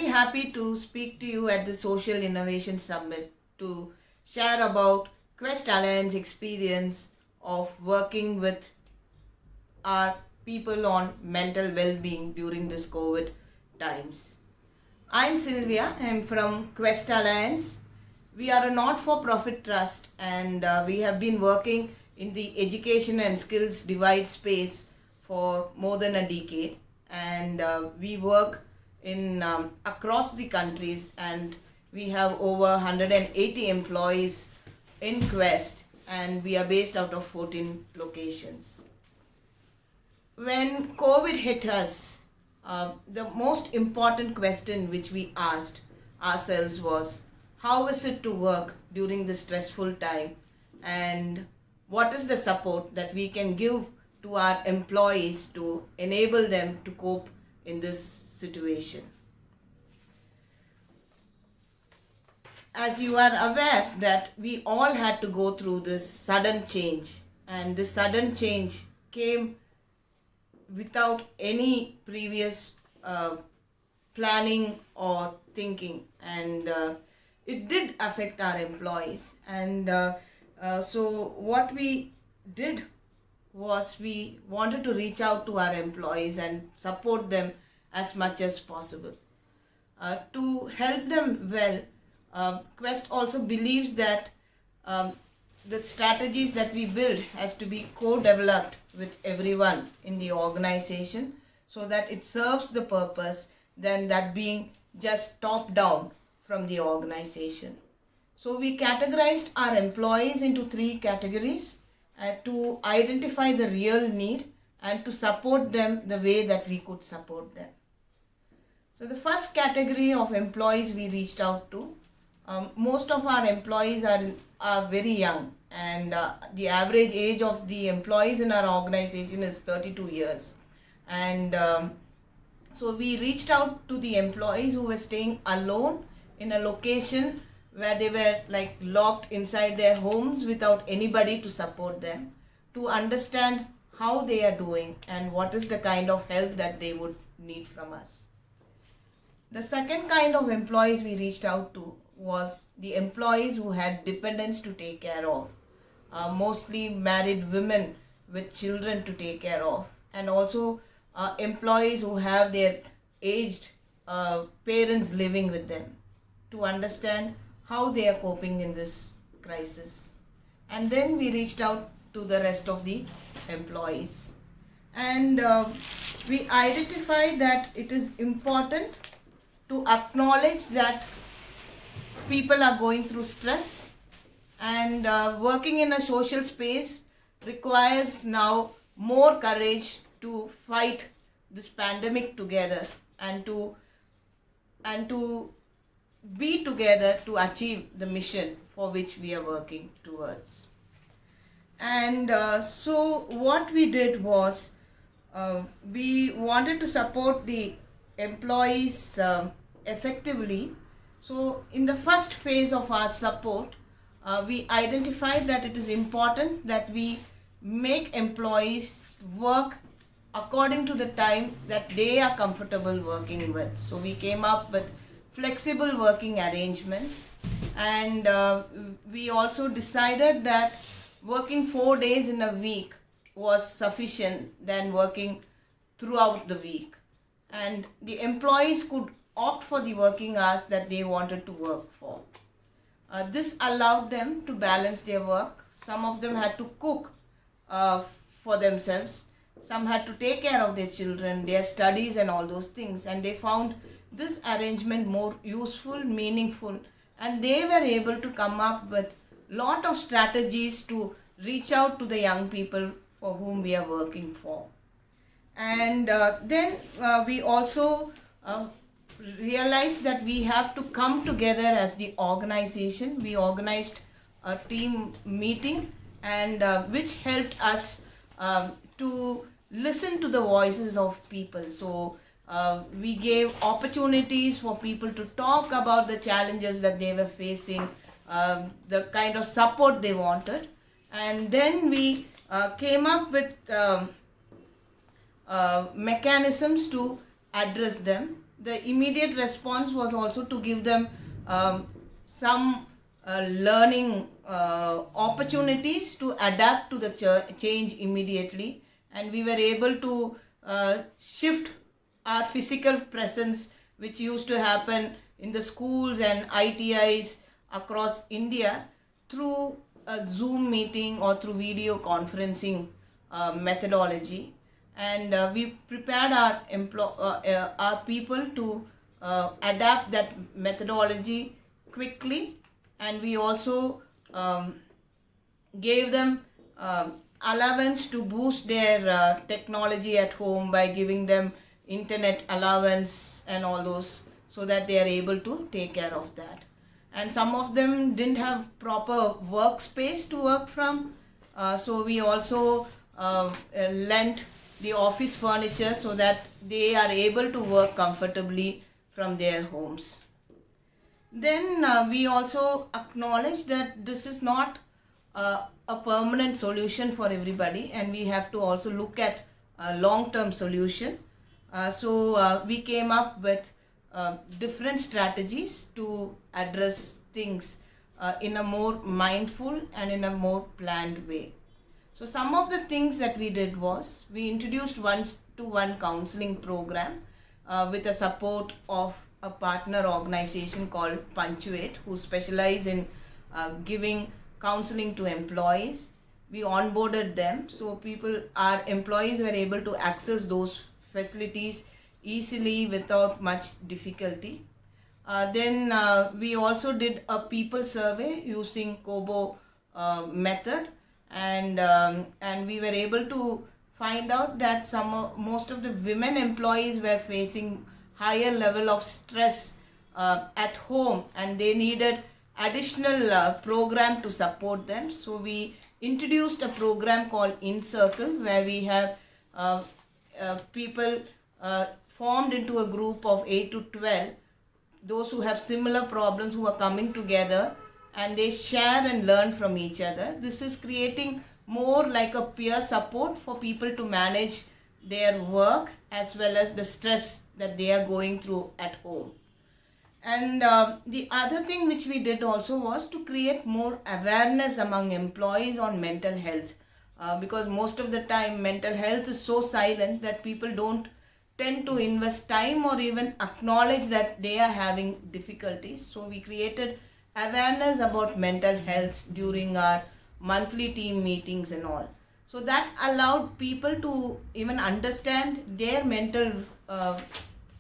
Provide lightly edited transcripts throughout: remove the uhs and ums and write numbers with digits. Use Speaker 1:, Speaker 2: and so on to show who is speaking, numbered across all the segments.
Speaker 1: very happy to speak to you at the Social Innovation Summit to share about Quest Alliance experience of working with our people on mental well-being during this COVID times. I'm Sylvia. I'm from Quest Alliance. We are a not-for-profit trust, and we have been working in the education and skills divide space for more than a decade. And we work in across the countries, and we have over 180 employees in Quest, and we are based out of 14 locations. When COVID hit us, the most important question which we asked ourselves was, how is it to work during this stressful time, and what is the support that we can give to our employees to enable them to cope in this situation. As you are aware that we all had to go through this sudden change, and this sudden change came without any previous planning or thinking, and it did affect our employees. And so what we did was we wanted to reach out to our employees and support them as much as possible. To help them well, Quest also believes that the strategies that we build has to be co-developed with everyone in the organization so that it serves the purpose than that being just top down from the organization. So we categorized our employees into 3 categories to identify the real need and to support them the way that we could support them. So the first category of employees we reached out to, most of our employees are very young, and the average age of the employees in our organization is 32 years. And so we reached out to the employees who were staying alone in a location where they were like locked inside their homes without anybody to support them, to understand how they are doing and what is the kind of help that they would need from us. The second kind of employees we reached out to was the employees who had dependents to take care of, mostly married women with children to take care of, and also employees who have their aged parents living with them, to understand how they are coping in this crisis. And then we reached out to the rest of the employees, and we identified that it is important to acknowledge that people are going through stress, and working in a social space requires now more courage to fight this pandemic together and to be together to achieve the mission for which we are working towards. And so what we did was we wanted to support the employees effectively. So in the first phase of our support, we identified that it is important that we make employees work according to the time that they are comfortable working with. So we came up with flexible working arrangement, and we also decided that working 4 days in a week was sufficient than working throughout the week, and the employees could opt for the working hours that they wanted to work for. This allowed them to balance their work. Some of them had to cook for themselves, some had to take care of their children, their studies and all those things, and they found this arrangement more useful, meaningful, and they were able to come up with lot of strategies to reach out to the young people for whom we are working for. And then we also realized that we have to come together as the organization. We organized a team meeting, and which helped us to listen to the voices of people. So we gave opportunities for people to talk about the challenges that they were facing, the kind of support they wanted, and then we came up with mechanisms to address them. the immediate response was also to give them some learning opportunities to adapt to the change immediately, and we were able to shift our physical presence, which used to happen in the schools and ITIs across India, through a Zoom meeting or through video conferencing methodology. And we prepared our people to adapt that methodology quickly, and we also gave them allowance to boost their technology at home by giving them internet allowance and all those, so that they are able to take care of that. And some of them didn't have proper workspace to work from, so we also lent the office furniture so that they are able to work comfortably from their homes. Then we also acknowledge that this is not a permanent solution for everybody, and we have to also look at a long-term solution. So we came up with different strategies to address things in a more mindful and in a more planned way. So some of the things that we did was, we introduced one-to-one counseling program with the support of a partner organization called Punctuate, who specialize in giving counseling to employees. We onboarded them, so our employees were able to access those facilities easily without much difficulty. Then we also did a people survey using Kobo method, and we were able to find out that most of the women employees were facing higher level of stress at home, and they needed additional program to support them. So we introduced a program called InCircle, where we have people formed into a group of 8 to 12, those who have similar problems, who are coming together, and they share and learn from each other. This is creating more like a peer support for people to manage their work as well as the stress that they are going through at home. And the other thing which we did also was to create more awareness among employees on mental health, because most of the time mental health is so silent that people don't tend to invest time or even acknowledge that they are having difficulties. So we created awareness about mental health during our monthly team meetings and all. So that allowed people to even understand their mental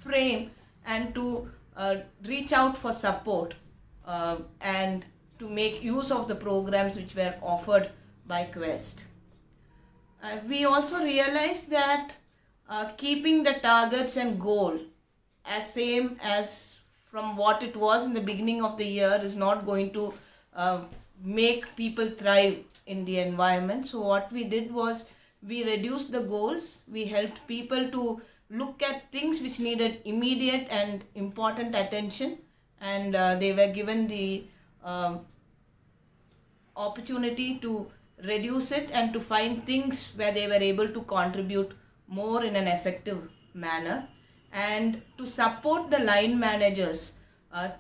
Speaker 1: frame, and to reach out for support and to make use of the programs which were offered by Quest. We also realized that keeping the targets and goal as same as from what it was in the beginning of the year is not going to make people thrive in the environment. So what we did was, we reduced the goals. We helped people to look at things which needed immediate and important attention, and they were given the opportunity to reduce it and to find things where they were able to contribute more in an effective manner, and to support the line managers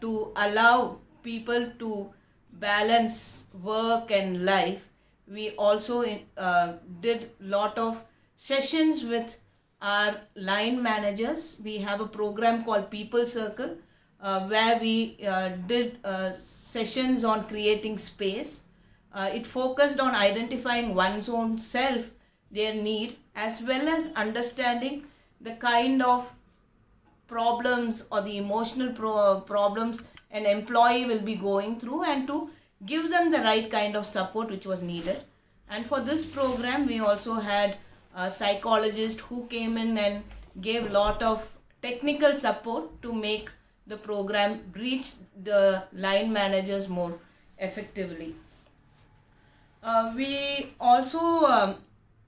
Speaker 1: to allow people to balance work and life. We also did lot of sessions with our line managers. We have a program called People Circle, where we did sessions on creating space. It focused on identifying one's own self, their need, as well as understanding the kind of problems or the emotional problems an employee will be going through, and to give them the right kind of support which was needed. And for this program, we also had a psychologist who came in and gave a lot of technical support to make the program reach the line managers more effectively. We also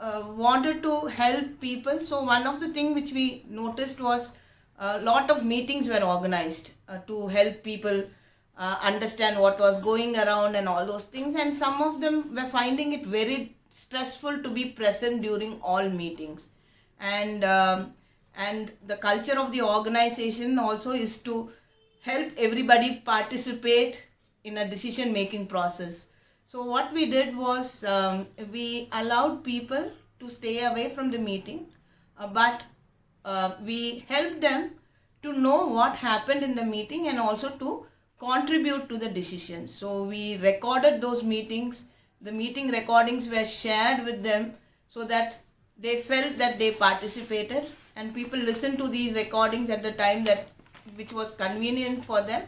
Speaker 1: wanted to help people. So one of the things which we noticed was a lot of meetings were organized to help people understand what was going around and all those things, and some of them were finding it very stressful to be present during all meetings. And and the culture of the organization also is to help everybody participate in a decision making process. So what we did was, we allowed people to stay away from the meeting, but we helped them to know what happened in the meeting and also to contribute to the decisions. So we recorded those meetings. The meeting recordings were shared with them so that they felt that they participated, and people listened to these recordings at the time that which was convenient for them,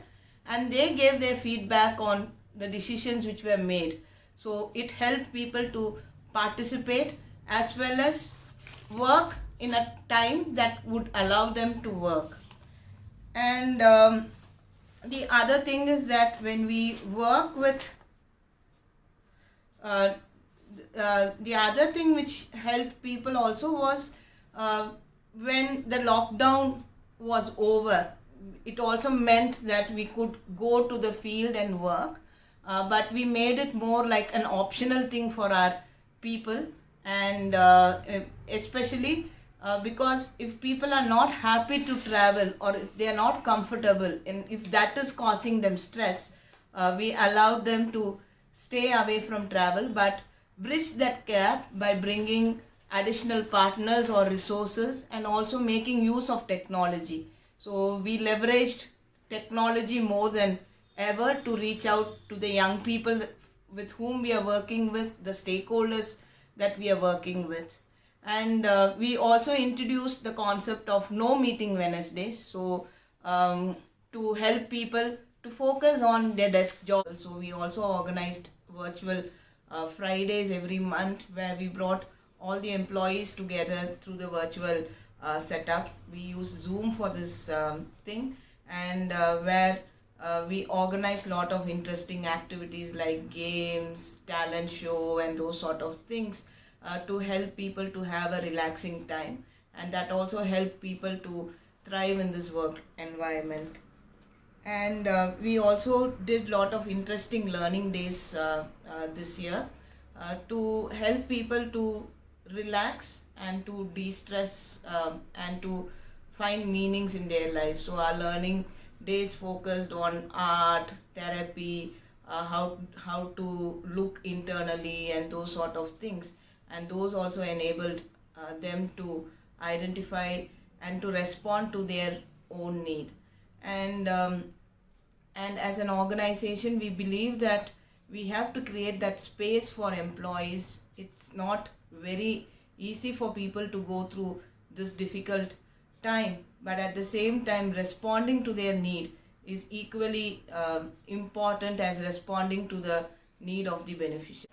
Speaker 1: and they gave their feedback on the decisions which were made. So it helped people to participate as well as work in a time that would allow them to work. And the other thing is that when we work with the other thing which helped people also was, when the lockdown was over, it also meant that we could go to the field and work, but we made it more like an optional thing for our people, and especially because if people are not happy to travel, or if they are not comfortable, and if that is causing them stress, we allowed them to stay away from travel, but bridge that gap by bringing additional partners or resources and also making use of technology. So we leveraged technology more than ever to reach out to the young people with whom we are working with, the stakeholders that we are working with. And we also introduced the concept of no meeting Wednesdays, so to help people to focus on their desk job. So we also organized virtual Fridays every month, where we brought all the employees together through the virtual setup. We use Zoom for this thing, and where we organize a lot of interesting activities like games, talent show, and those sort of things to help people to have a relaxing time, and that also help people to thrive in this work environment. And we also did lot of interesting learning days this year to help people to relax and to de-stress, and to find meanings in their life. So our learning days focused on art, therapy, how to look internally, and those sort of things, and those also enabled them to identify and to respond to their own need. And as an organization, we believe that we have to create that space for employees. It's not very easy for people to go through this difficult time, but at the same time, responding to their need is equally important as responding to the need of the beneficiary.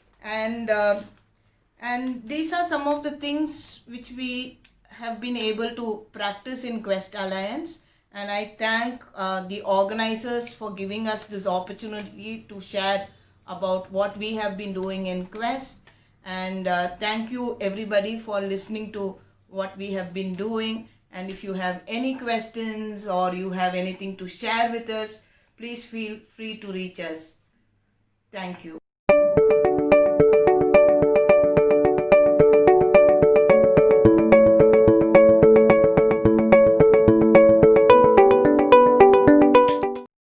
Speaker 1: And these are some of the things which we have been able to practice in Quest Alliance. And I thank the organizers for giving us this opportunity to share about what we have been doing in Quest. And thank you everybody for listening to what we have been doing. And if you have any questions or you have anything to share with us, please feel free to reach us. Thank you.